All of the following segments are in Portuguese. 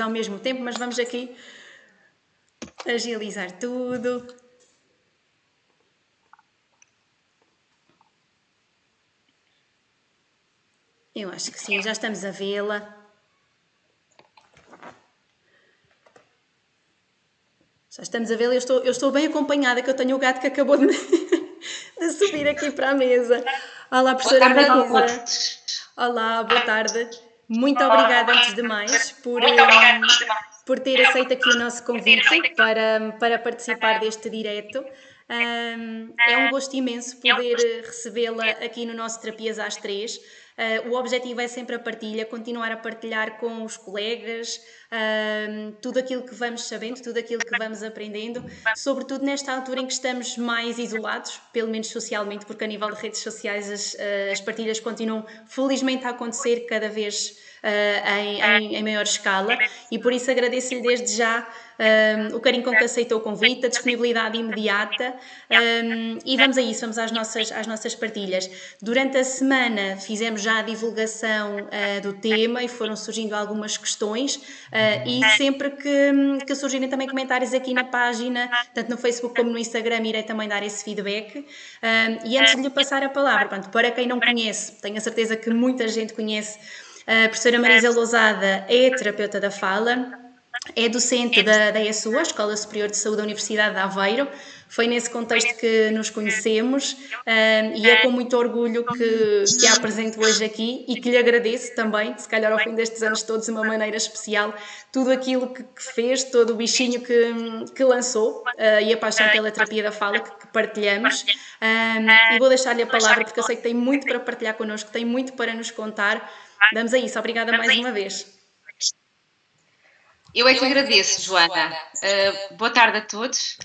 ao mesmo tempo, mas vamos aqui agilizar tudo. Eu acho que sim, já estamos a vê-la. Já estamos a vê-la. Eu estou bem acompanhada, que eu tenho o gato que acabou de, de subir aqui para a mesa. Olá, professora Marisa. Olá, boa tarde. Muito obrigada, antes de mais, por ter aceito aqui o nosso convite para participar deste direto. É um gosto imenso poder recebê-la aqui no nosso Terapias às 3. O objetivo é sempre a partilha, continuar a partilhar com os colegas tudo aquilo que vamos sabendo, tudo aquilo que vamos aprendendo, sobretudo nesta altura em que estamos mais isolados, pelo menos socialmente, porque a nível de redes sociais as partilhas continuam felizmente a acontecer cada vez em maior escala, e por isso agradeço-lhe desde já o carinho com que aceitou o convite, a disponibilidade imediata, e vamos a isso, vamos às nossas partilhas. Durante a semana fizemos já a divulgação do tema e foram surgindo algumas questões, e sempre que surgirem também comentários aqui na página, tanto no Facebook como no Instagram, irei também dar esse feedback. E antes de lhe passar a palavra, portanto, para quem não conhece, tenho a certeza que muita gente conhece, a professora Marisa Lousada é terapeuta da fala, é docente da ESU, a Escola Superior de Saúde da Universidade de Aveiro. Foi nesse contexto que nos conhecemos, e é com muito orgulho que a apresento hoje aqui e que lhe agradeço também, se calhar ao fim destes anos todos de uma maneira especial, tudo aquilo que fez, todo o bichinho que lançou, e a paixão pela terapia da fala que partilhamos. E vou deixar-lhe a palavra porque eu sei que tem muito para partilhar connosco, tem muito para nos contar. Vamos a isso. Obrigada mais uma vez. Eu é que agradeço, Joana. Boa tarde a todos.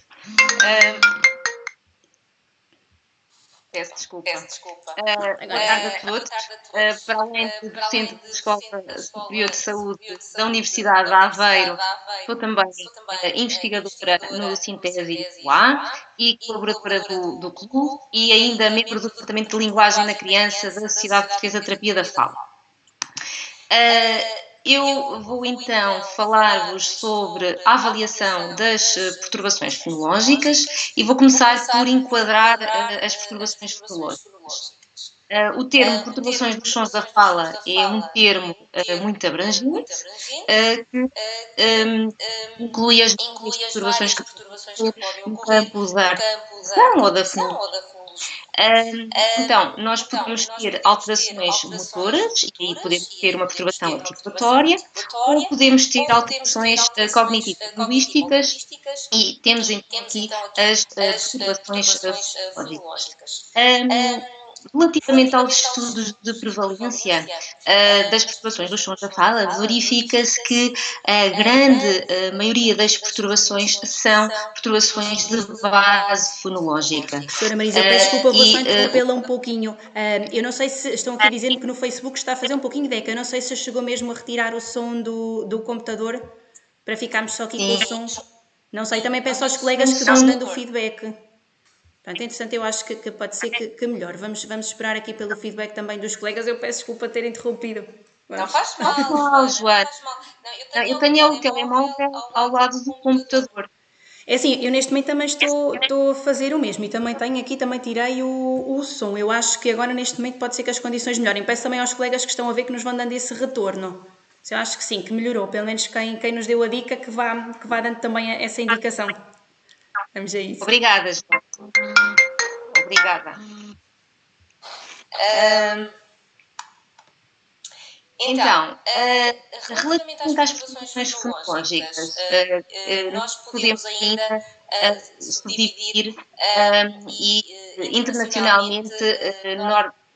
Peço desculpa. Boa tarde a todos. Para além de docente da Escola Superior de Saúde da Universidade de Aveiro, sou também investigadora no Sintese UA e colaboradora do clube e ainda membro do Departamento de Linguagem na Criança da Sociedade Portuguesa de Terapia da Fala. Eu vou então falar-vos sobre a avaliação das perturbações fonológicas e vou começar por enquadrar as perturbações fonológicas. O termo perturbações dos sons da fala é um termo muito abrangente, que inclui as perturbações que podem ter no campo da articulação ou da fonologia. Então, nós podemos ter alterações motoras, e aí podemos ter uma perturbação articulatória, ou podemos ter alterações cognitivas linguísticas, e temos então aqui as perturbações fonológicas. Relativamente aos estudos de prevalência das perturbações dos sons da fala, verifica-se que a grande maioria das perturbações são perturbações de base fonológica. Professora Marisa, peço desculpa, vou só interrompê-la um pouquinho. Eu não sei se estão aqui dizendo que no Facebook está a fazer um pouquinho de eco. Eu não sei se chegou mesmo a retirar o som do computador para ficarmos só aqui com o som. Não sei, também peço aos colegas que vão dando o feedback. Portanto, entretanto, eu acho que pode ser que melhor. Vamos esperar aqui pelo feedback também dos colegas. Eu peço desculpa ter interrompido. Não faz mal, Joana. Eu tenho o telemóvel ao lado do computador. É assim, eu neste momento também estou a fazer o mesmo e também tenho aqui, também tirei o som. Eu acho que agora neste momento pode ser que as condições melhorem. Peço também aos colegas que estão a ver que nos vão dando esse retorno. Eu acho que sim, que melhorou. Pelo menos quem nos deu a dica que vá dando também essa indicação. Vamos a isso. Obrigada, Joana. Obrigada. Então, relativamente às perturbações fonológicas, nós podemos ainda subdividir internacionalmente,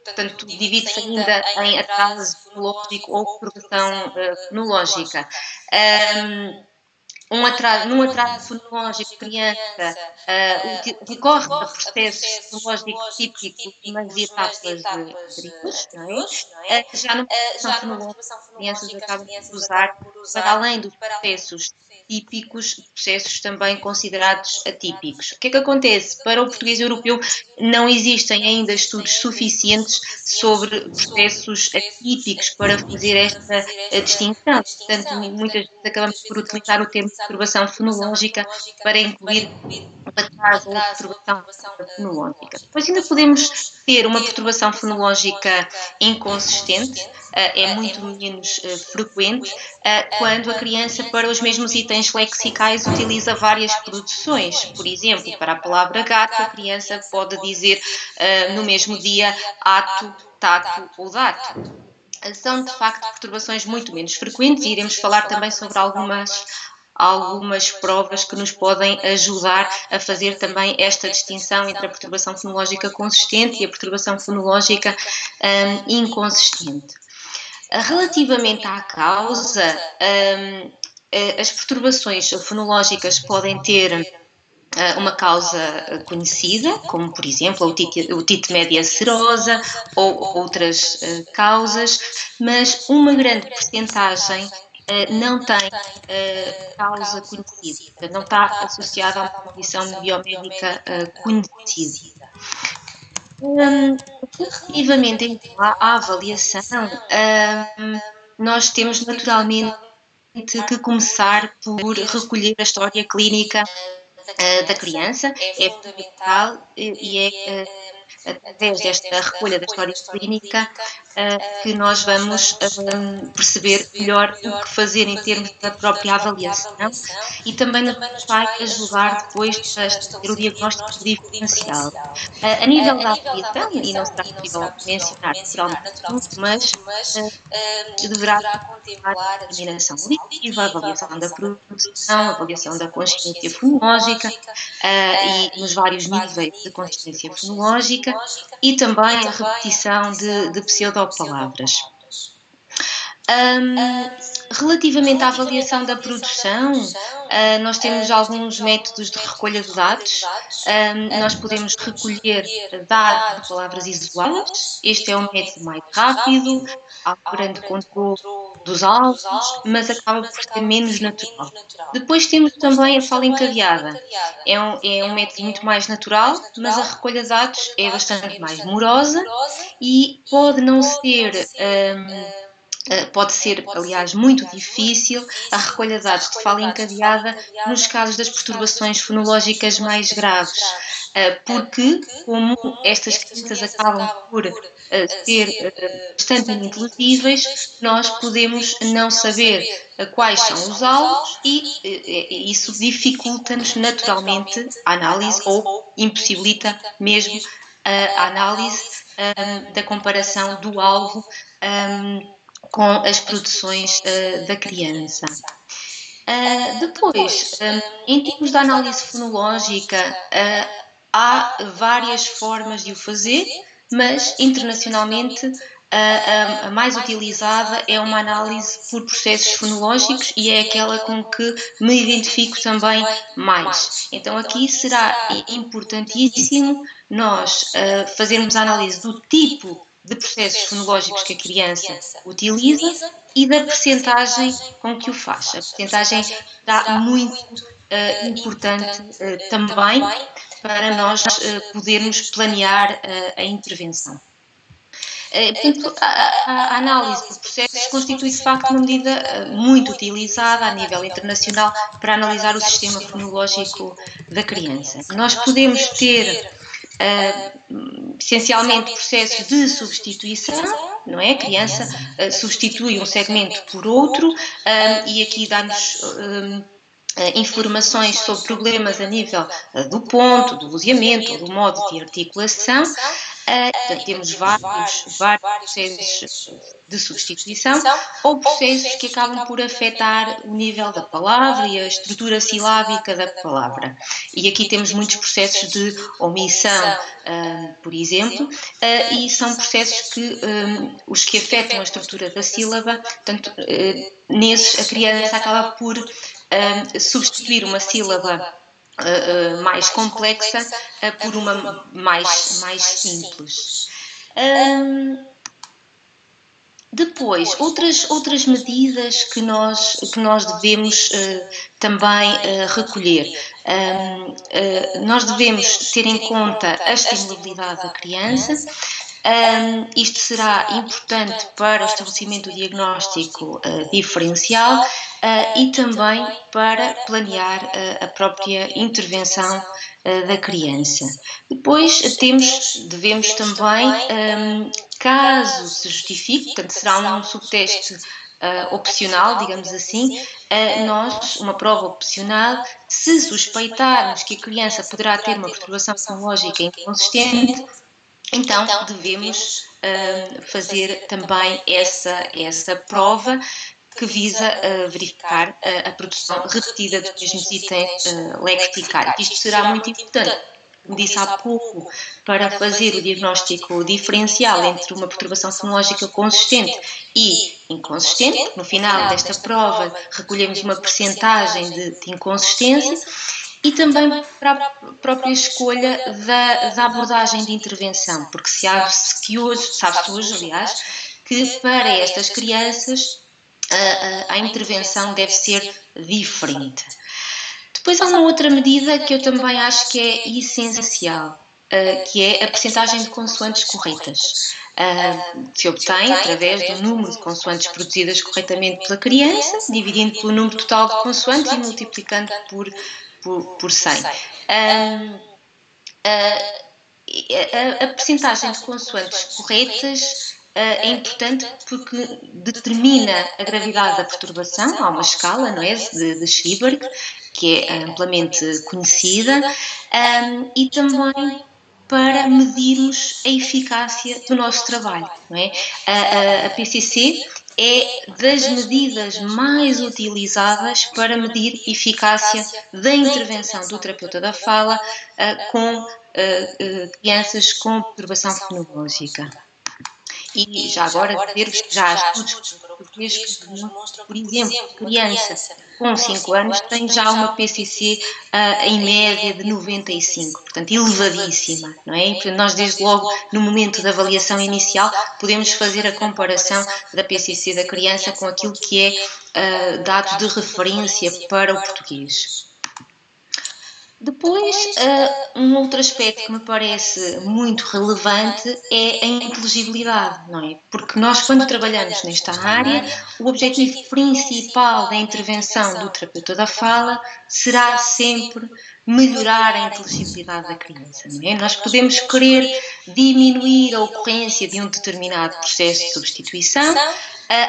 portanto, divide-se ainda em atraso fonológico ou perturbação fonológica. num atraso fonológico, criança recorre a processos fonológicos típicos nas etapas híbridas, não é? Já numa formação fonológica, crianças acabam por usar, para além dos processos típicos, processos também considerados atípicos. O que é que acontece? Para o português europeu não existem ainda estudos suficientes sobre processos atípicos para fazer esta distinção. Portanto, muitas vezes acabamos por utilizar o termo perturbação fonológica para incluir o atraso ou a perturbação fonológica. Depois ainda podemos ter uma perturbação fonológica inconsistente, é muito menos frequente, quando a criança, para os mesmos itens lexicais, utiliza várias produções. Por exemplo, para a palavra gato, a criança pode dizer no mesmo dia ato, tato ou dato. São, de facto, perturbações muito menos frequentes e iremos falar também sobre algumas provas que nos podem ajudar a fazer também esta distinção entre a perturbação fonológica consistente e a perturbação fonológica inconsistente. Relativamente à causa, as perturbações fonológicas podem ter uma causa conhecida, como por exemplo a otite média serosa ou outras causas, mas uma grande percentagem não tem causa conhecida, não está associada a uma condição biomédica conhecida. Relativamente então à avaliação, nós temos naturalmente que começar por recolher a história clínica da criança, é fundamental e é através desta recolha da história clínica que nós vamos perceber melhor o que fazer em termos da própria avaliação e também nos vai ajudar depois a fazer o diagnóstico diferencial. A nível da avaliação, e não será possível mencionar naturalmente, mas deverá contemplar a discriminação auditiva, a avaliação da produção, a avaliação da consciência fonológica e nos vários níveis de consciência fonológica e também a repetição de pseudopalavras. Relativamente à avaliação da produção, nós temos alguns métodos de recolha de dados. Nós podemos recolher dados de palavras isoladas. Este é um método mais rápido, há um grande controle dos alvos, mas acaba por ser menos natural. Depois temos também a fala encadeada. É um método muito mais natural, mas a recolha de dados é bastante mais morosa e pode não ser... pode ser, aliás, muito difícil a recolha de dados de fala encadeada nos casos das perturbações fonológicas mais graves, porque, como estas crianças acabam por ser bastante ininteligíveis, nós podemos não saber quais são os alvos e isso dificulta-nos naturalmente a análise ou impossibilita mesmo a análise da comparação do alvo com as produções da criança. Depois, em termos de análise fonológica, há várias formas de o fazer, mas internacionalmente a mais utilizada é uma análise por processos fonológicos e é aquela com que me identifico também mais. Então aqui será importantíssimo nós fazermos a análise do tipo de processos fonológicos que a criança utiliza e da percentagem com que o faz. A percentagem está muito importante também para nós podermos planear a intervenção. Portanto, a análise de processos constitui de facto uma medida muito utilizada a nível internacional para analisar o sistema fonológico da criança. Nós podemos ter essencialmente processos de substituição, não é? A criança substitui um segmento por outro e aqui dá-nos informações sobre problemas a nível do ponto, do luseamento ou do modo de articulação Portanto, temos vários processos de substituição ou processos que acabam por afetar o nível da palavra e a estrutura silábica da palavra. E aqui temos muitos processos de omissão, por exemplo, e são processos que os que afetam a estrutura da sílaba, portanto, nesses a criança acaba por substituir uma sílaba mais complexa por uma mais simples. Depois, outras medidas que nós devemos também recolher. Nós devemos ter em conta a estimulabilidade da criança. Isto será importante para o estabelecimento do diagnóstico diferencial e também para planear a própria intervenção da criança. Depois devemos também, caso se justifique, portanto será um subteste opcional, digamos assim, uma prova opcional, se suspeitarmos que a criança poderá ter uma perturbação fonológica inconsistente, então devemos fazer também essa prova que visa verificar a produção repetida dos mesmos itens lexicais. Isto será muito importante, como disse há pouco, para fazer o diagnóstico diferencial entre uma perturbação fonológica consistente e inconsistente, porque no final desta prova recolhemos uma percentagem de inconsistência, e também para a própria escolha da abordagem de intervenção, porque sabe-se hoje, aliás, que para estas crianças a intervenção deve ser diferente. Depois há uma outra medida que eu também acho que é essencial, que é a percentagem de consoantes corretas. Se obtém através do número de consoantes produzidas corretamente pela criança, dividindo pelo número total de consoantes e multiplicando por 100. A percentagem de consoantes corretas é importante porque determina a gravidade da perturbação. Há uma escala, não é, de Schreiber, que é amplamente conhecida, e também para medirmos a eficácia do nosso trabalho, não é? A PCC é das medidas mais utilizadas para medir a eficácia da intervenção do terapeuta da fala com crianças com perturbação fonológica. E já agora dizer-vos que já há estudos portugueses que demonstram, por exemplo, criança com 5 anos tem já uma PCC em média de 95, portanto elevadíssima, não é? E, portanto, nós desde logo no momento da avaliação inicial podemos fazer a comparação da PCC da criança com aquilo que é dados de referência para o português. Depois, um outro aspecto que me parece muito relevante é a inteligibilidade, não é? Porque nós, quando trabalhamos nesta área, o objetivo principal da intervenção do terapeuta da fala será sempre melhorar a inteligibilidade da criança, não é? Nós podemos querer diminuir a ocorrência de um determinado processo de substituição,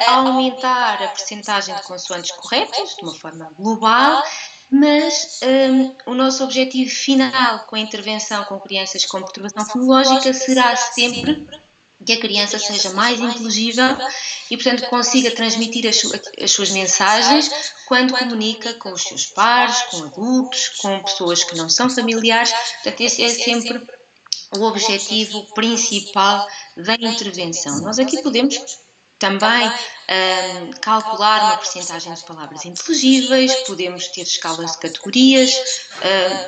aumentar a percentagem de consoantes corretas, de uma forma global, mas o nosso objetivo final com a intervenção com crianças com perturbação fonológica será sempre que a criança seja mais inteligível e, portanto, consiga transmitir as suas mensagens quando comunica com os seus pares, com adultos, com pessoas que não são familiares. Portanto, esse é sempre o objetivo principal da intervenção. Nós aqui podemos também calcular uma percentagem de palavras inteligíveis, podemos ter escalas de categorias,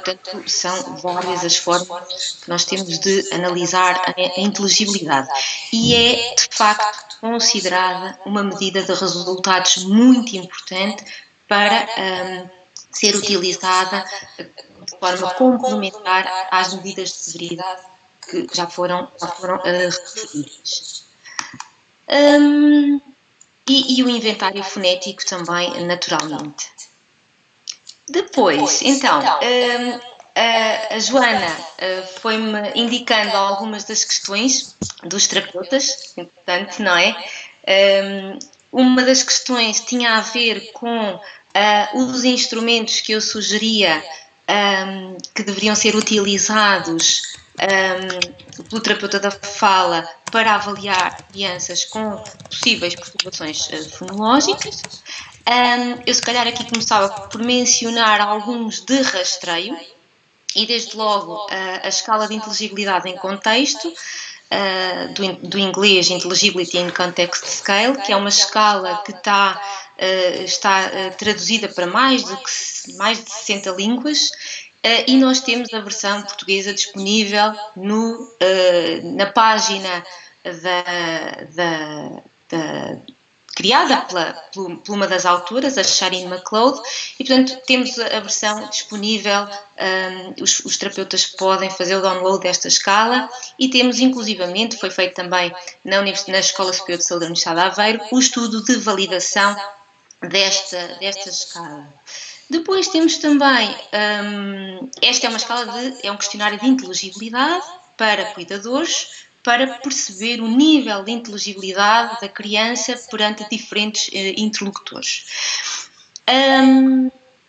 portanto, são várias as formas que nós temos de analisar a inteligibilidade. E é, de facto, considerada uma medida de resultados muito importante para ser utilizada de forma complementar às medidas de severidade que já foram referidas. E o inventário fonético também, naturalmente. Depois, então, a Joana foi-me indicando algumas das questões dos terapeutas, importante, não é? Uma das questões tinha a ver com os instrumentos que eu sugeria que deveriam ser utilizados pelo terapeuta da fala para avaliar crianças com possíveis perturbações fonológicas. Eu se calhar aqui começava por mencionar alguns de rastreio e desde logo a escala de inteligibilidade em contexto, do inglês Intelligibility in Context Scale, que é uma escala que está traduzida para mais de 60 línguas, e nós temos a versão portuguesa disponível na página criada por uma das autoras, a Sharyn McLeod, e portanto temos a versão disponível, os terapeutas podem fazer o download desta escala, e temos inclusivamente, foi feito também na Escola Superior de Saúde da Universidade de Aveiro, o estudo de validação desta escala. Depois temos também, esta é uma escala é um questionário de inteligibilidade para cuidadores, para perceber o nível de inteligibilidade da criança perante diferentes interlocutores.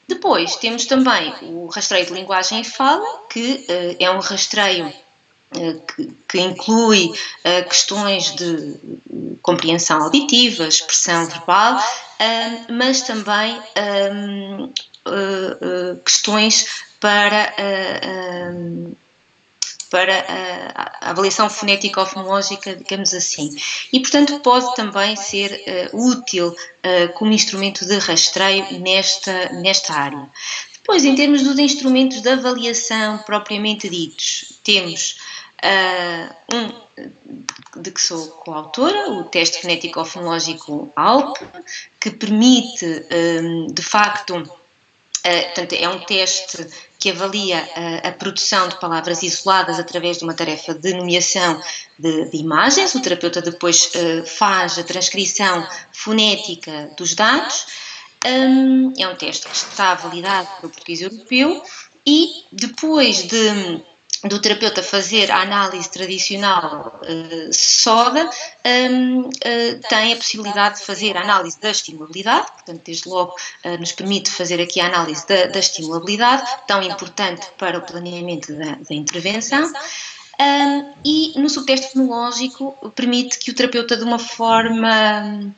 Depois temos também o rastreio de linguagem e fala, que é um rastreio que inclui questões de compreensão auditiva, expressão verbal, mas também questões para a avaliação fonético-fonológica, digamos assim. E, portanto, pode também ser útil como instrumento de rastreio nesta área. Depois, em termos dos instrumentos de avaliação propriamente ditos, temos de que sou coautora, o teste fonético-fonológico ALP, que permite, de facto, portanto, é um teste que avalia a produção de palavras isoladas através de uma tarefa de nomeação de imagens. O terapeuta depois faz a transcrição fonética dos dados. É um teste que está validado pelo Português Europeu, e depois do terapeuta fazer a análise tradicional SODA, tem a possibilidade de fazer a análise da estimulabilidade, portanto, desde logo nos permite fazer aqui a análise da estimulabilidade, tão importante para o planeamento da intervenção, e no subteste fonológico permite que o terapeuta, de uma forma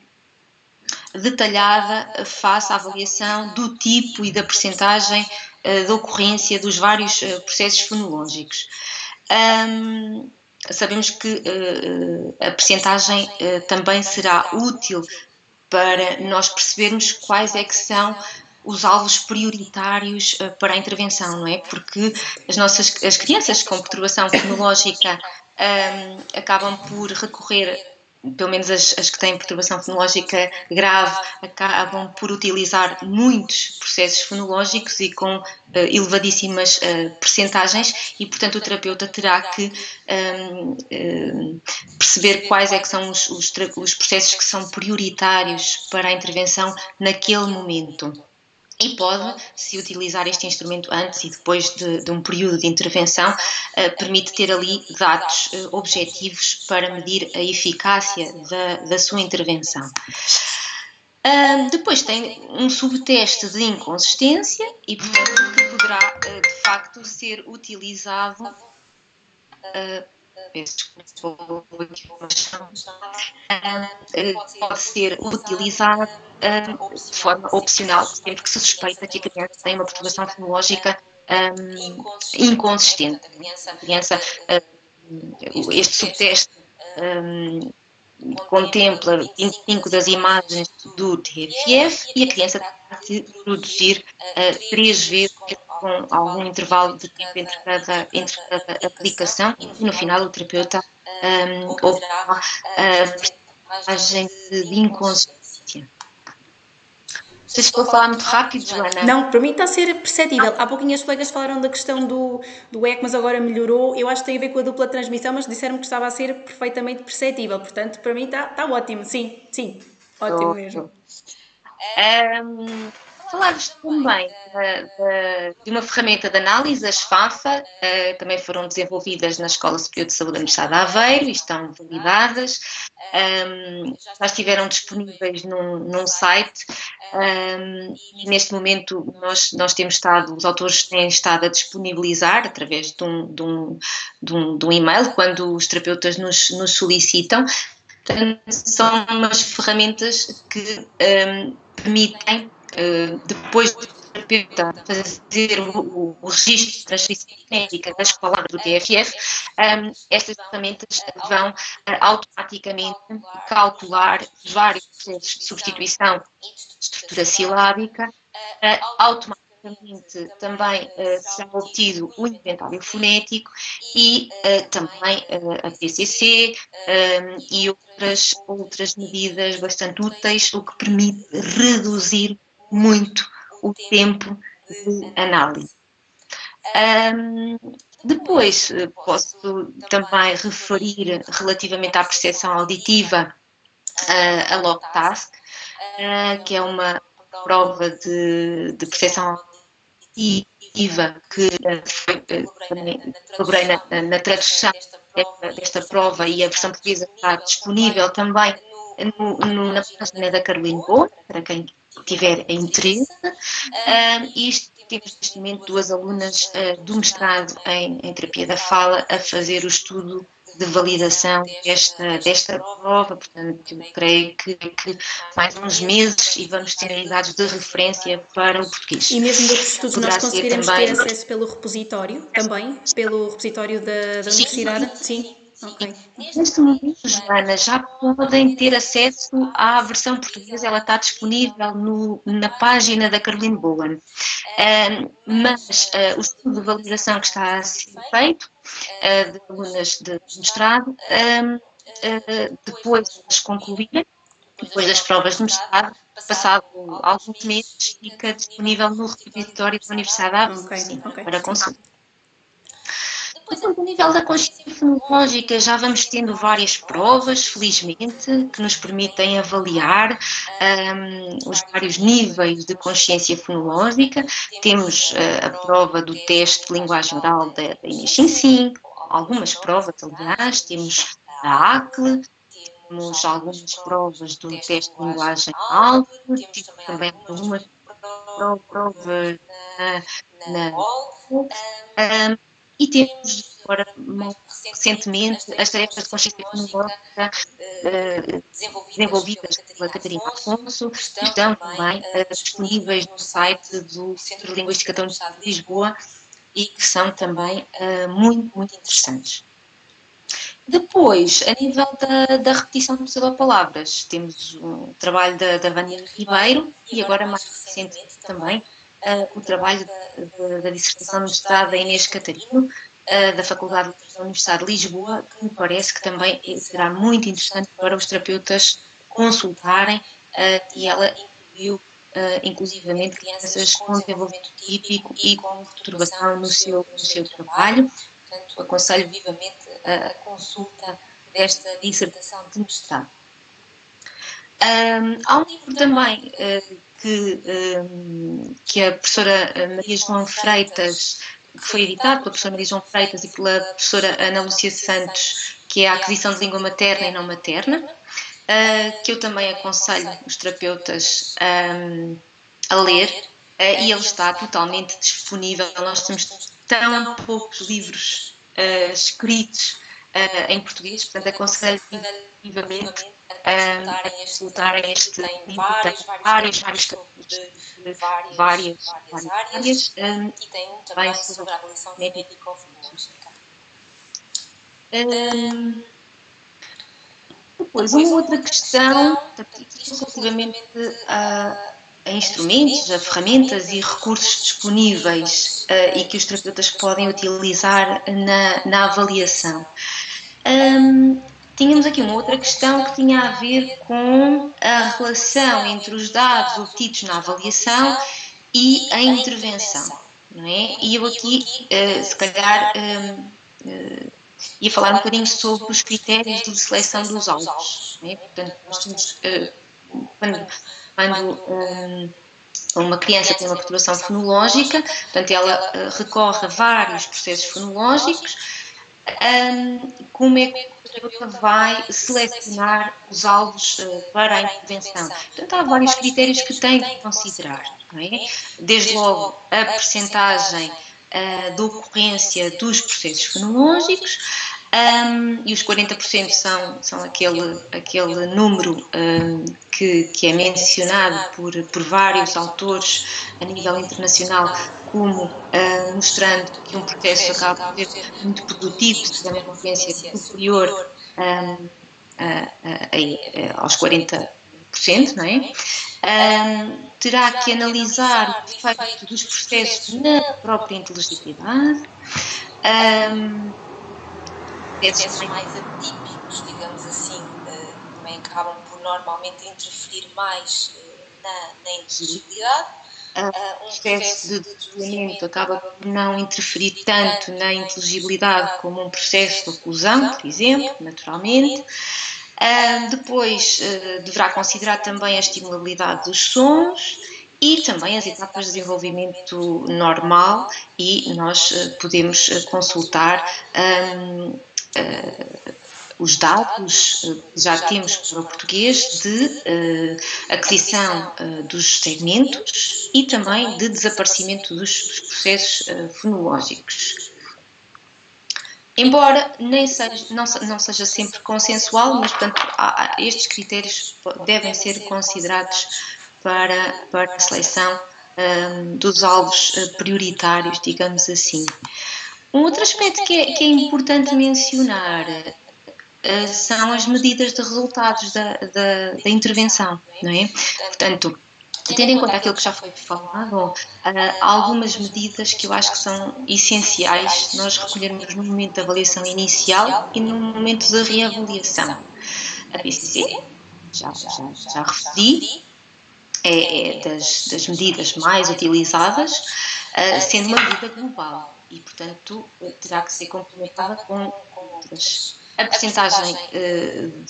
detalhada, faça a avaliação do tipo e da percentagem da ocorrência dos vários processos fonológicos. Sabemos que a percentagem também será útil para nós percebermos quais é que são os alvos prioritários para a intervenção, não é? Porque as crianças com perturbação fonológica acabam por recorrer, pelo menos as que têm perturbação fonológica grave, acabam por utilizar muitos processos fonológicos e com elevadíssimas percentagens, e, portanto, o terapeuta terá que perceber quais é que são os processos que são prioritários para a intervenção naquele momento. E pode-se utilizar este instrumento antes e depois de um período de intervenção, permite ter ali dados objetivos para medir a eficácia da sua intervenção. Depois tem um subteste de inconsistência e, portanto, que poderá, de facto, ser utilizado... pode ser utilizado de forma opcional, sempre que se suspeita que a criança tem uma perturbação fonológica inconsistente. Este subteste contempla 25 das imagens do TFF e a criança tem que produzir 3 vezes com algum intervalo de tempo entre cada aplicação, e no final o terapeuta obterá a percentagem de inconsistência. Não sei se estou a falar muito rápido, Joana. Não, para mim está a ser perceptível. Há pouquinho as colegas falaram da questão do ECO, mas agora melhorou. Eu acho que tem a ver com a dupla transmissão, mas disseram-me que estava a ser perfeitamente perceptível. Portanto, para mim está ótimo. Sim, ótimo mesmo. Falar-vos também de uma ferramenta de análise, a SFAFA, também foram desenvolvidas na Escola Superior de Saúde da Universidade de Aveiro e estão validadas, já estiveram disponíveis num site, e neste momento nós temos estado, os autores têm estado a disponibilizar através de um e-mail, quando os terapeutas nos solicitam. São umas ferramentas que permitem, depois do terapeuta fazer o registro de transferência genética das palavras do TFF, estas ferramentas vão automaticamente calcular vários processos de substituição de estrutura silábica, automaticamente também será obtido o inventário fonético e também a PCC e outras medidas bastante úteis, o que permite reduzir muito o tempo de análise. Depois posso também referir relativamente à percepção auditiva a LogTask, que é uma prova de percepção auditiva que também colaborei na tradução desta prova, e a versão portuguesa está disponível também na página da Caroline Boa, para quem tiver interesse. Temos neste momento 2 alunas do mestrado em terapia da fala a fazer o estudo de validação desta prova, portanto, eu creio que mais uns meses e vamos ter dados de referência para o português. E mesmo outros estudos nós conseguiremos ter acesso pelo repositório, também? Pelo repositório da universidade? Sim. Okay. Neste momento, Joana, já podem ter acesso à versão portuguesa, ela está disponível na página da Caroline Bowen. Mas o estudo de validação que está a ser feito, de alunas de mestrado, depois de elas concluírem, depois das provas de mestrado, passado alguns meses, fica disponível no repositório da Universidade de Aveiro para consulta. Depois, ao nível da consciência fonológica, já vamos tendo várias provas, felizmente, que nos permitem avaliar os vários níveis de consciência fonológica. Temos a prova do teste de linguagem oral da Inês Sim, algumas provas, aliás, temos a ACLE, temos algumas provas do teste de linguagem oral, temos também algumas provas na e temos agora, recentemente, as tarefas de consciência fonológica desenvolvidas pela Catarina Afonso, que estão também disponíveis no site do Centro de Linguística da Universidade de Lisboa e que são também muito, muito interessantes. Depois, a nível da repetição de pseudopalavras, temos um trabalho da Vânia Ribeiro e agora, mais recentemente também, o trabalho da dissertação de mestrado da Inês Catarino, da Faculdade da Universidade de Lisboa, que me parece que também será muito interessante para os terapeutas consultarem, e ela incluiu inclusivamente crianças com desenvolvimento típico e com perturbação no seu trabalho. Portanto, aconselho vivamente a consulta desta dissertação de mestrado. Há um livro também que a professora Maria João Freitas, que foi editado pela professora Maria João Freitas e pela professora Ana Lúcia Santos, que é a aquisição de língua materna e não materna, que eu também aconselho os terapeutas a ler, e ele está totalmente disponível. Nós temos tão poucos livros escritos em português, portanto aconselho vivamente a consultarem este livro. Tem vários capítulos de várias áreas, e tem um também sobre a avaliação médico-fonológica. Depois, uma outra questão relativamente a instrumentos, a ferramentas e recursos disponíveis e que os terapeutas podem utilizar na avaliação. Tínhamos aqui uma outra questão que tinha a ver com a relação entre os dados obtidos na avaliação e a intervenção, não é? E eu aqui, se calhar, ia falar um bocadinho sobre os critérios de seleção dos alvos, não é? Portanto, nós temos, quando uma criança tem uma perturbação fonológica, portanto, ela recorre a vários processos fonológicos. Como é que o terapeuta vai selecionar os alvos para a intervenção? Portanto, há vários critérios que tem que considerar, não é? Desde logo, a percentagem da ocorrência dos processos fonológicos, e os 40% são aquele número que é mencionado por vários autores a nível internacional como mostrando que um processo acaba por ser muito produtivo se tiver uma ocorrência superior aos 40%, não é? Terá que analisar o efeito dos processos na própria inteligibilidade. Processos mais atípicos, digamos assim, também acabam por normalmente interferir mais na inteligibilidade. O processo de desdobramento acaba por não interferir tanto na inteligibilidade como um processo de oclusão, por exemplo, naturalmente. Depois deverá considerar também a estimulabilidade dos sons e também as etapas de desenvolvimento normal, e nós podemos consultar os dados que já temos para o português de aquisição dos segmentos e também de desaparecimento dos processos fonológicos. Embora não seja sempre consensual, mas portanto, estes critérios devem ser considerados para a seleção dos alvos prioritários, digamos assim. Um outro aspecto que é importante mencionar são as medidas de resultados da intervenção, não é? Portanto, tendo em conta aquilo que já foi falado, há algumas medidas que eu acho que são essenciais nós recolhermos no momento da avaliação inicial e no momento da reavaliação. A PCC, já referi, é das medidas mais utilizadas, sendo uma medida global e, portanto, terá que ser complementada com outras. A percentagem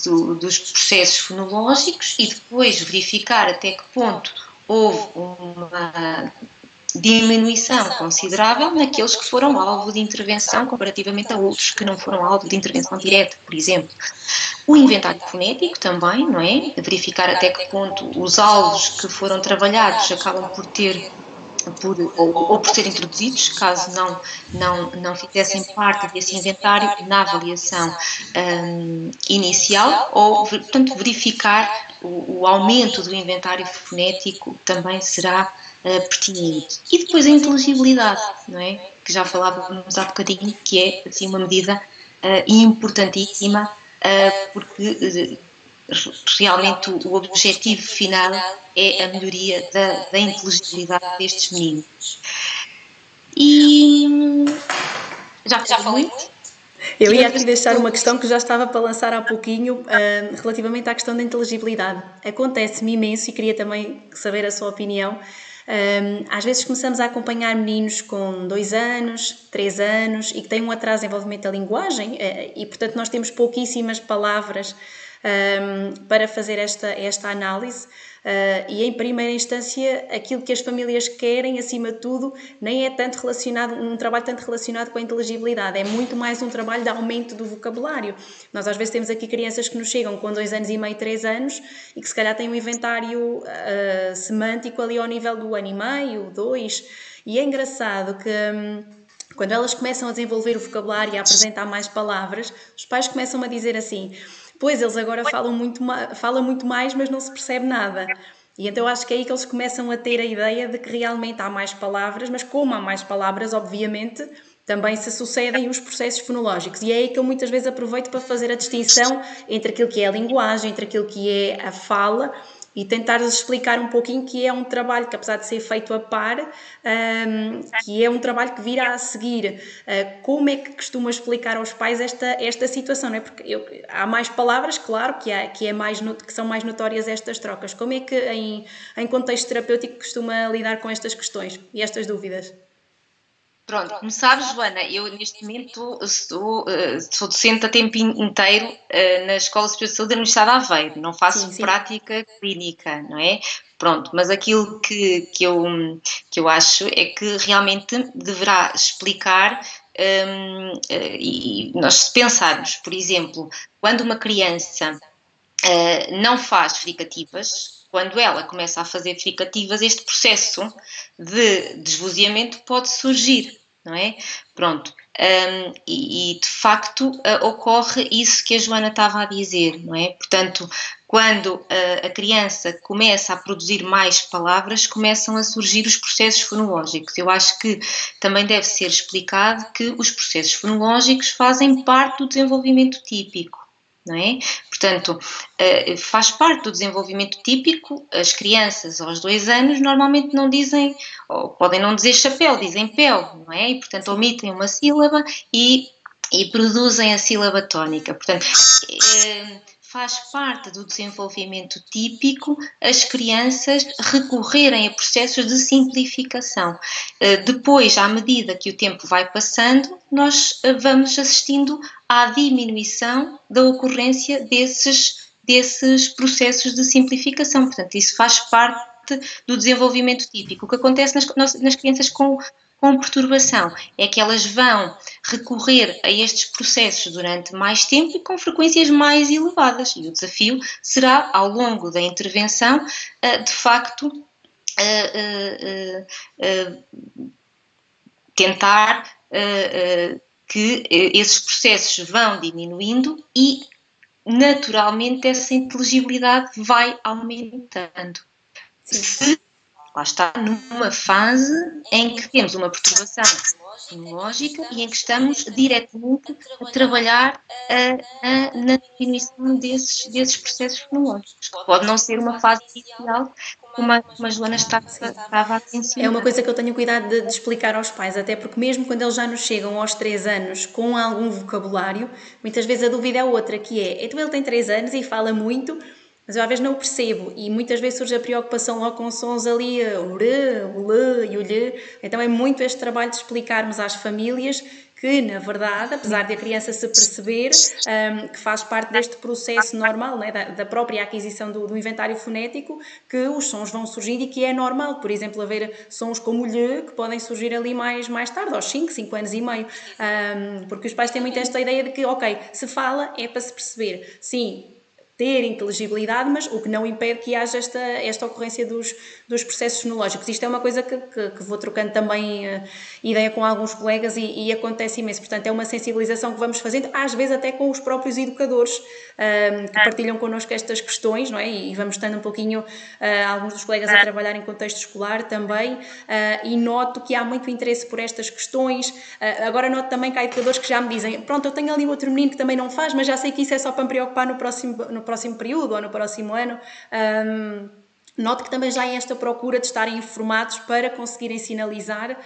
dos processos fonológicos e depois verificar até que ponto houve uma diminuição considerável naqueles que foram alvo de intervenção comparativamente a outros que não foram alvo de intervenção direta, por exemplo. O inventário fonético também, não é? Verificar até que ponto os alvos que foram trabalhados acabam por ter ou por serem introduzidos, caso não fizessem parte desse inventário na avaliação inicial, ou, portanto, verificar o aumento do inventário fonético também será pertinente. E depois a inteligibilidade, não é? Que já falávamos há bocadinho, que é assim, uma medida importantíssima, porque realmente o objetivo final é a melhoria da inteligibilidade destes meninos. E já falei muito. Eu ia aqui deixar uma questão que já estava para lançar há pouquinho, relativamente à questão da inteligibilidade. Acontece-me imenso e queria também saber a sua opinião. Às vezes começamos a acompanhar meninos com 2 anos, 3 anos e que têm um atraso de desenvolvimento da linguagem e, portanto, nós temos pouquíssimas palavras para fazer esta análise e em primeira instância aquilo que as famílias querem acima de tudo nem é tanto um trabalho tanto relacionado com a inteligibilidade, é muito mais um trabalho de aumento do vocabulário. Nós às vezes temos aqui crianças que nos chegam com 2 anos e meio, 3 anos e que se calhar têm um inventário semântico ali ao nível do ano e meio, 2, e é engraçado que quando elas começam a desenvolver o vocabulário e a apresentar mais palavras, os pais começam a dizer assim: pois eles agora falam muito mais, mas não se percebe nada. E então eu acho que é aí que eles começam a ter a ideia de que realmente há mais palavras, mas como há mais palavras, obviamente, também se sucedem os processos fonológicos. E é aí que eu muitas vezes aproveito para fazer a distinção entre aquilo que é a linguagem, entre aquilo que é a fala, e tentar-lhes explicar um pouquinho que é um trabalho que, apesar de ser feito a par, que é um trabalho que virá a seguir. Como é que costuma explicar aos pais esta situação? Não é? Porque há mais palavras, claro, que são mais notórias estas trocas. Como é que, em contexto terapêutico, costuma lidar com estas questões e estas dúvidas? Pronto, como sabes, Joana, eu neste momento sou docente a tempo inteiro na Escola Superior de Saúde da Universidade de Aveiro, não faço prática clínica, não é? Pronto, mas aquilo que eu acho é que realmente deverá explicar, e nós se pensarmos, por exemplo, quando uma criança não faz fricativas, quando ela começa a fazer fricativas, este processo de desvozeamento pode surgir, não é? Pronto. E de facto ocorre isso que a Joana estava a dizer, não é? Portanto, quando a criança começa a produzir mais palavras, começam a surgir os processos fonológicos. Eu acho que também deve ser explicado que os processos fonológicos fazem parte do desenvolvimento típico. Não é? Portanto, faz parte do desenvolvimento típico. As crianças aos 2 anos normalmente não dizem, ou podem não dizer chapéu, dizem péu, não é? E, portanto, omitem uma sílaba e produzem a sílaba tónica. Portanto, faz parte do desenvolvimento típico as crianças recorrerem a processos de simplificação. Depois, à medida que o tempo vai passando, nós vamos assistindo à diminuição da ocorrência desses processos de simplificação. Portanto, isso faz parte do desenvolvimento típico. O que acontece nas crianças com perturbação é que elas vão recorrer a estes processos durante mais tempo e com frequências mais elevadas. E o desafio será, ao longo da intervenção, de facto, tentar que esses processos vão diminuindo e, naturalmente, essa inteligibilidade vai aumentando. Se lá está numa fase em que temos uma perturbação fonológica e em que estamos diretamente a trabalhar na diminuição desses processos fonológicos. Pode não ser uma fase inicial, como a Joana estava a mencionar. É uma coisa que eu tenho cuidado de explicar aos pais, até porque mesmo quando eles já nos chegam aos 3 anos com algum vocabulário, muitas vezes a dúvida é outra, que é, então ele tem 3 anos e fala muito, mas eu às vezes não o percebo e muitas vezes surge a preocupação logo com sons ali, o r, o l e o lhe. Então é muito este trabalho de explicarmos às famílias que, na verdade, apesar de a criança se perceber que faz parte deste processo normal, né, da própria aquisição do inventário fonético, que os sons vão surgindo e que é normal, por exemplo, haver sons como o lhe, que podem surgir ali mais tarde, aos 5 anos e meio, porque os pais têm muito esta ideia de que, ok, se fala é para se perceber. Sim, ter inteligibilidade, mas o que não impede que haja esta ocorrência dos processos fonológicos. Isto é uma coisa que vou trocando também ideia com alguns colegas e acontece imenso. Portanto, é uma sensibilização que vamos fazendo, às vezes até com os próprios educadores que partilham connosco estas questões, não é? E vamos estando um pouquinho, alguns dos colegas a trabalhar em contexto escolar também, e noto que há muito interesse por estas questões. Agora noto também que há educadores que já me dizem, pronto, eu tenho ali outro menino que também não faz, mas já sei que isso é só para me preocupar no próximo período ou no próximo ano. Noto que também já há esta procura de estarem informados para conseguirem sinalizar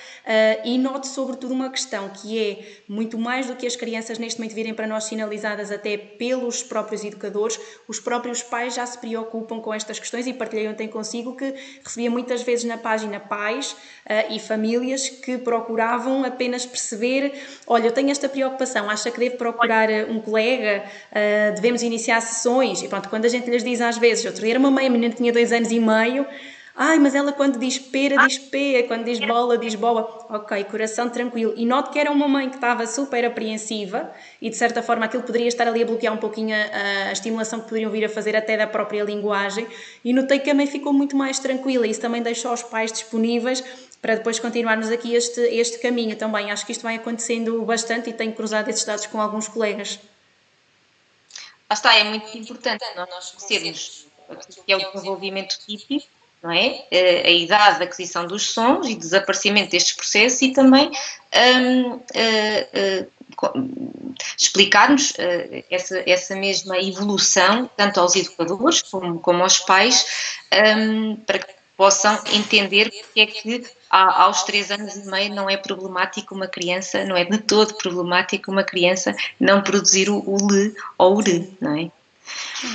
e noto sobretudo uma questão que é muito mais do que as crianças neste momento virem para nós sinalizadas até pelos próprios educadores, os próprios pais já se preocupam com estas questões e partilhei ontem consigo que recebia muitas vezes na página pais e famílias que procuravam apenas perceber, olha, eu tenho esta preocupação, acha que devo procurar um colega, devemos iniciar sessões, e pronto, quando a gente lhes diz às vezes, outro dia era uma mãe, a menina tinha 2 anos e meio, mas ela quando diz pera, diz pé, quando diz bola, ok, coração tranquilo. E noto que era uma mãe que estava super apreensiva e de certa forma aquilo poderia estar ali a bloquear um pouquinho a estimulação que poderiam vir a fazer até da própria linguagem, e notei que a mãe ficou muito mais tranquila, e isso também deixou os pais disponíveis para depois continuarmos aqui este caminho também. Acho que isto vai acontecendo bastante e tenho cruzado esses dados com alguns colegas. Está, é muito importante nós conhecermos o que é o desenvolvimento típico, não é? A idade de aquisição dos sons e desaparecimento destes processos, e também explicarmos essa mesma evolução, tanto aos educadores como aos pais, para que possam entender porque é que aos 3 anos e meio não é problemático uma criança, não é de todo problemático uma criança não produzir o lhe ou o re, não é?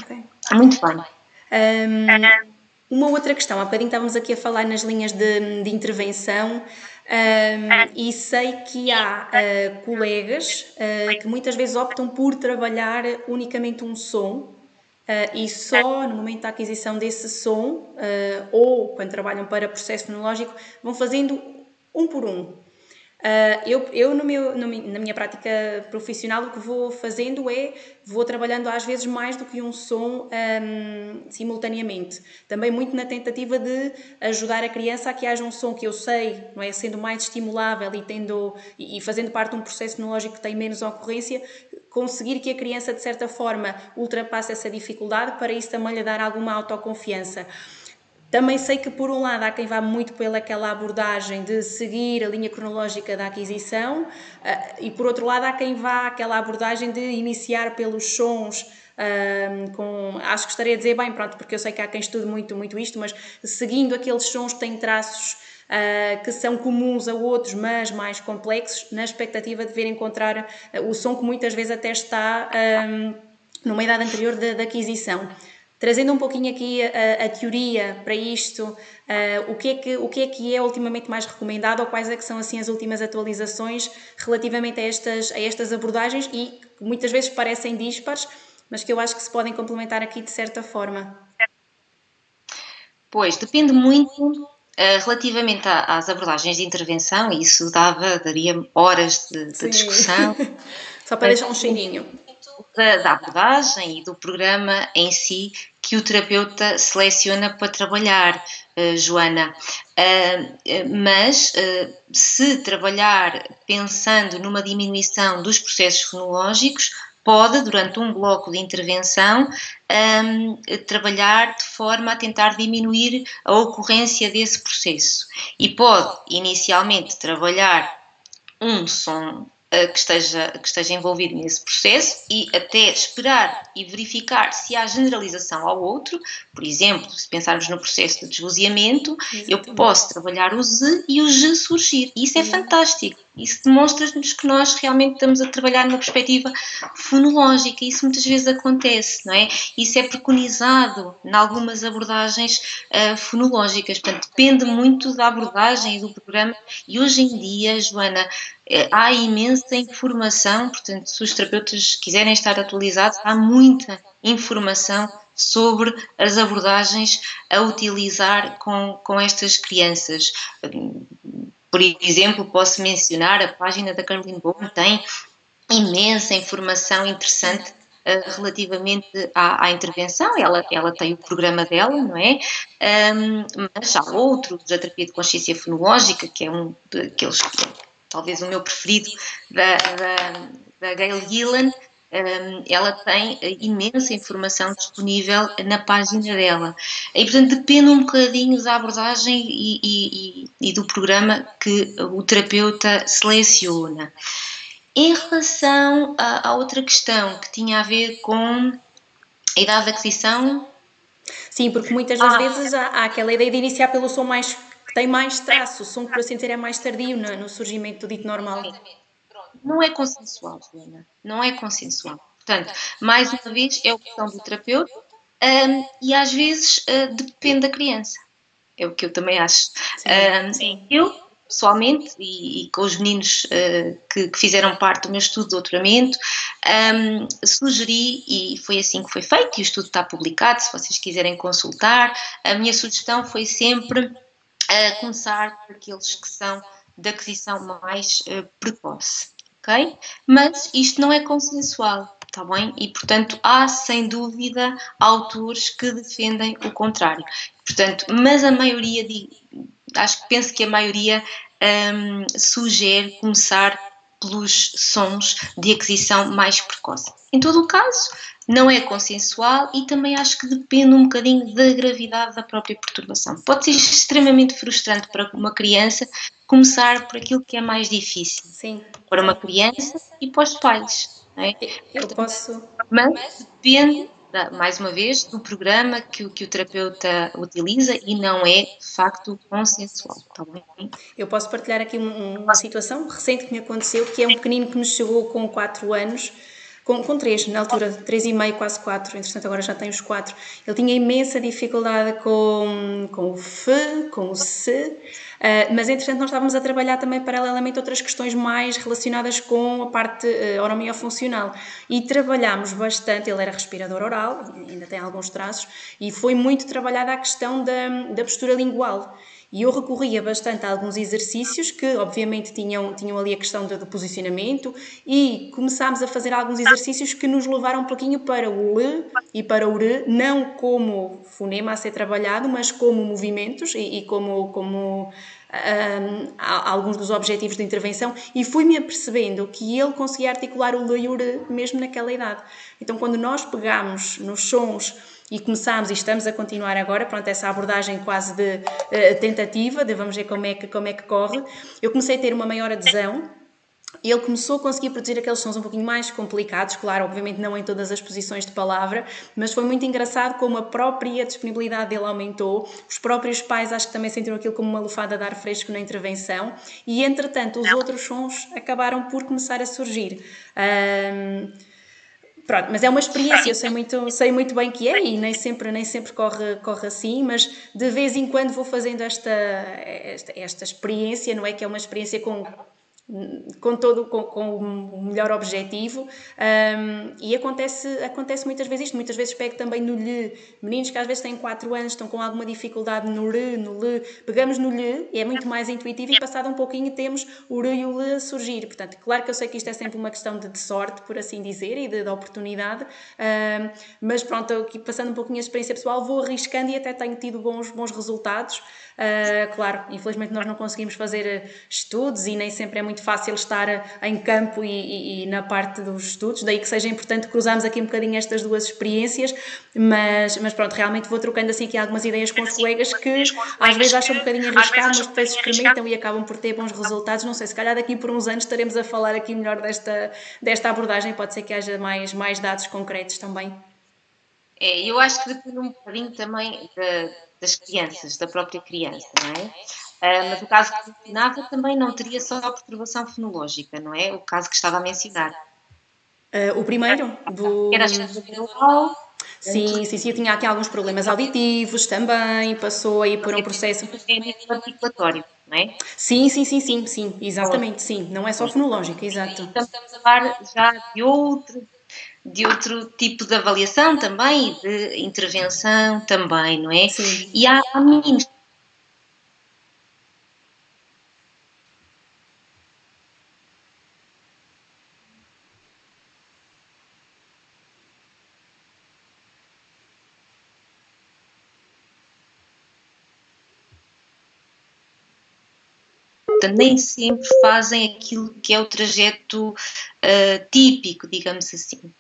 Okay. Muito bem. Uma outra questão, há bocadinho estávamos aqui a falar nas linhas de intervenção, e sei que há colegas que muitas vezes optam por trabalhar unicamente um som, e só no momento da aquisição desse som, ou quando trabalham para processo fonológico, vão fazendo um por um. Eu na minha prática profissional, o que vou fazendo vou trabalhando às vezes mais do que um som simultaneamente. Também muito na tentativa de ajudar a criança a que haja um som que eu sei, não é, sendo mais estimulável e fazendo parte de um processo fonológico que tem menos ocorrência, conseguir que a criança de certa forma ultrapasse essa dificuldade, para isso também lhe dar alguma autoconfiança. Também sei que, por um lado, há quem vá muito pelaquela abordagem de seguir a linha cronológica da aquisição, e, por outro lado, há quem vá àquela abordagem de iniciar pelos sons, acho que gostaria de dizer bem, pronto, porque eu sei que há quem estude muito isto, mas seguindo aqueles sons que têm traços que são comuns a outros, mas mais complexos, na expectativa de ver encontrar o som que muitas vezes até está numa idade anterior da aquisição. Trazendo um pouquinho aqui a teoria para isto, o que é ultimamente mais recomendado, ou quais é que são assim as últimas atualizações relativamente a estas abordagens, e que muitas vezes parecem dispares, mas que eu acho que se podem complementar aqui de certa forma? Pois, depende muito relativamente às abordagens de intervenção, e isso daria horas de discussão. Só para deixar um cheirinho. Da abordagem e do programa em si que o terapeuta seleciona para trabalhar, Joana. Mas se trabalhar pensando numa diminuição dos processos fonológicos, pode, durante um bloco de intervenção, trabalhar de forma a tentar diminuir a ocorrência desse processo. E pode, inicialmente, trabalhar um som que esteja envolvido nesse processo, e até esperar e verificar se há generalização ao outro. Por exemplo, se pensarmos no processo de desvozeamento, eu posso trabalhar o Z e o G surgir. E isso é fantástico. Isso demonstra-nos que nós realmente estamos a trabalhar numa perspectiva fonológica. Isso muitas vezes acontece, não é? Isso é preconizado em algumas abordagens fonológicas. Portanto, depende muito da abordagem e do programa. E hoje em dia, Joana, há imensa informação. Portanto, se os terapeutas quiserem estar atualizados, há muita informação sobre as abordagens a utilizar com estas crianças. Por exemplo, posso mencionar a página da Caroline Bohm, tem imensa informação interessante relativamente à intervenção. Ela tem o programa dela, não é? Mas há outros, da terapia de consciência fonológica, que é um daqueles, talvez o meu preferido, da Gail Gillan. Ela tem imensa informação disponível na página dela. E, portanto, depende um bocadinho da abordagem e do programa que o terapeuta seleciona. Em relação à outra questão, que tinha a ver com a idade de aquisição... Sim, porque muitas das vezes há aquela ideia de iniciar pelo som que tem mais traço, o som que, por assim dizer, é mais tardio no surgimento do dito normal. Não é consensual, Joana. Não é consensual. Portanto, mais uma vez, é a opção do terapeuta, e às vezes depende da criança. É o que eu também acho. Eu, pessoalmente, e com os meninos que fizeram parte do meu estudo de doutoramento, sugeri, e foi assim que foi feito, e o estudo está publicado, se vocês quiserem consultar. A minha sugestão foi sempre começar por aqueles que são de aquisição mais precoce. Okay? Mas isto não é consensual, está bem? E, portanto, há, sem dúvida, autores que defendem o contrário. Portanto, mas a maioria, penso que a maioria sugere começar pelos sons de aquisição mais precoce. Em todo o caso, não é consensual, e também acho que depende um bocadinho da gravidade da própria perturbação. Pode ser extremamente frustrante para uma criança começar por aquilo que é mais difícil. Sim. Para uma criança e para os pais. Não é? Mas depende, mais uma vez, do programa que o terapeuta utiliza, e não é, de facto, consensual. Tá bem? Eu posso partilhar aqui uma situação recente que me aconteceu, que é um pequenino que nos chegou com 4 anos, Com 3, na altura, 3,5, quase 4, entretanto agora já tem os 4. Ele tinha imensa dificuldade com o F, com o C, mas entretanto nós estávamos a trabalhar também paralelamente outras questões mais relacionadas com a parte oromiofuncional e trabalhámos bastante, ele era respirador oral, ainda tem alguns traços, e foi muito trabalhada a questão da postura lingual. E eu recorria bastante a alguns exercícios que, obviamente, tinham ali a questão do posicionamento e começámos a fazer alguns exercícios que nos levaram um pouquinho para o L e para o R, não como fonema a ser trabalhado, mas como movimentos e como alguns dos objetivos de intervenção, e fui-me apercebendo que ele conseguia articular o L e o R mesmo naquela idade. Então, quando nós pegamos nos sons e começámos, e estamos a continuar agora, pronto, essa abordagem quase de tentativa, de vamos ver como é que corre, eu comecei a ter uma maior adesão. Ele começou a conseguir produzir aqueles sons um pouquinho mais complicados, claro, obviamente não em todas as posições de palavra, mas foi muito engraçado como a própria disponibilidade dele aumentou, os próprios pais acho que também sentiram aquilo como uma lufada de ar fresco na intervenção, e entretanto os outros sons acabaram por começar a surgir. Pronto, mas é uma experiência, eu sei muito bem que é e nem sempre corre assim, mas de vez em quando vou fazendo esta experiência, não é que é uma experiência com o melhor objetivo, e acontece muitas vezes isto. Muitas vezes pego também no lhe, meninos que às vezes têm 4 anos, estão com alguma dificuldade no re, no lhe, pegamos no lhe, é muito mais intuitivo e passado um pouquinho temos o re e o lhe a surgir. Portanto, claro que eu sei que isto é sempre uma questão de sorte, por assim dizer, e de oportunidade, mas pronto, aqui passando um pouquinho a experiência pessoal, vou arriscando e até tenho tido bons resultados. Claro, infelizmente nós não conseguimos fazer estudos e nem sempre é muito fácil estar em campo e na parte dos estudos, daí que seja importante cruzarmos aqui um bocadinho estas duas experiências, mas pronto, realmente vou trocando assim aqui algumas ideias com os colegas que às vezes acham um bocadinho arriscado, mas depois experimentam e acabam por ter bons resultados. Não sei, se calhar daqui por uns anos estaremos a falar aqui melhor desta abordagem, pode ser que haja mais dados concretos também. Eu acho que depende um bocadinho também das crianças, da própria criança, não é? Mas o caso que mencionava também não teria só a perturbação fonológica, não é? O caso que estava a mencionar. O primeiro? Era a Sim, eu tinha aqui alguns problemas auditivos também, passou aí por um processo... articulatório, não é? Sim, exatamente, sim. Não é só fonológico, exato. Estamos a falar já de outro tipo de avaliação também, de intervenção também, não é? Sim. E há meninos. Nem sempre fazem aquilo que é o trajeto típico, digamos assim.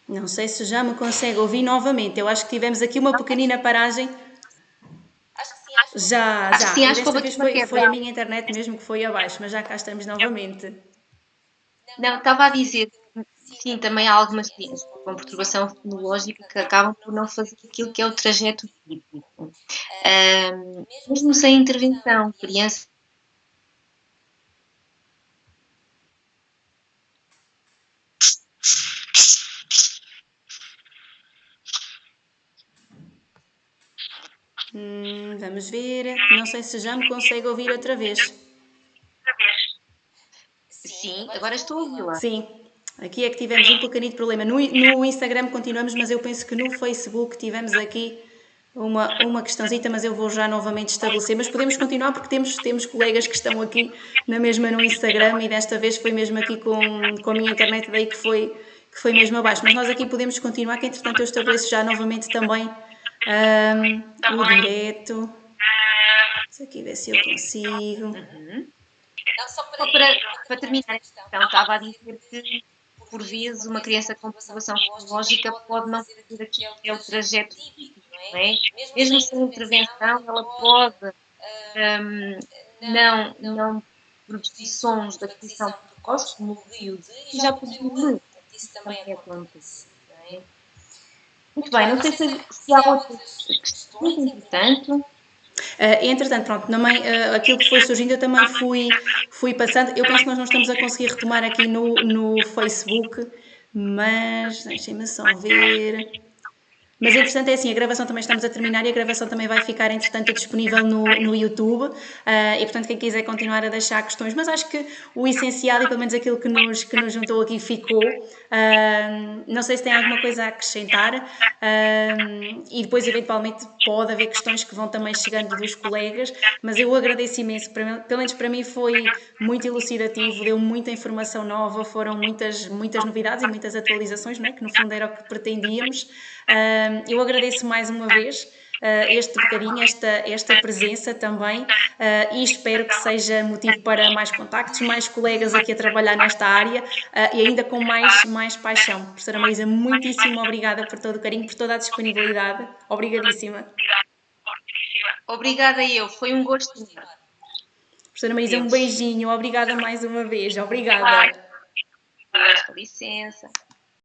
Não sei se já me consegue ouvir novamente. Eu acho que tivemos aqui uma pequenina paragem. Acho que sim, Já. Sim, acho Desta que vez foi a minha internet mesmo que foi abaixo, mas já cá estamos novamente. Não, estava a dizer que sim, também há algumas crianças com perturbação fonológica que acabam por não fazer aquilo que é o trajeto típico. Mesmo sem intervenção, crianças. Vamos ver. Não sei se já me consegue ouvir outra vez. Sim, agora estou a ouvi-la. Sim, aqui é que tivemos um pequenito problema. No Instagram continuamos, mas eu penso que no Facebook tivemos aqui uma questãozita, mas eu vou já novamente estabelecer. Mas podemos continuar porque temos colegas que estão aqui na mesma no Instagram e desta vez foi mesmo aqui com a minha internet daí que foi mesmo abaixo. Mas nós aqui podemos continuar, que entretanto eu estabeleço já novamente também o direto. Deixa aqui ver se eu consigo. Não, só para terminar, então, estava a dizer que, por vezes, uma criança com perturbação fonológica pode não fazer aquilo que é o trajeto típico, não é? Mesmo sem intervenção, ela pode não produzir sons da aquisição precoce, como o rio, e já produziu. isso também acontece, não é? Muito bem, não sei se há outras questões, entretanto. Entretanto, pronto, também, aquilo que foi surgindo eu também fui passando. Eu penso que nós não estamos a conseguir retomar aqui no Facebook, mas deixem-me só ver. Mas entretanto é assim, a gravação também estamos a terminar e a gravação também vai ficar entretanto disponível no YouTube e portanto quem quiser continuar a deixar questões, mas acho que o essencial e pelo menos aquilo que nos juntou aqui ficou. Não sei se tem alguma coisa a acrescentar e depois eventualmente pode haver questões que vão também chegando dos colegas, mas eu agradeço imenso, pelo menos para mim foi muito elucidativo, deu muita informação nova, foram muitas novidades e muitas atualizações, não é? Que no fundo era o que pretendíamos. Eu agradeço mais uma vez este bocadinho, esta presença também e espero que seja motivo para mais contactos, mais colegas aqui a trabalhar nesta área e ainda com mais paixão. Professora Marisa, muitíssimo obrigada por todo o carinho, por toda a disponibilidade. Obrigadíssima. Obrigada eu, foi um gosto. Professora Marisa, um beijinho. Obrigada mais uma vez. Obrigada. Com licença.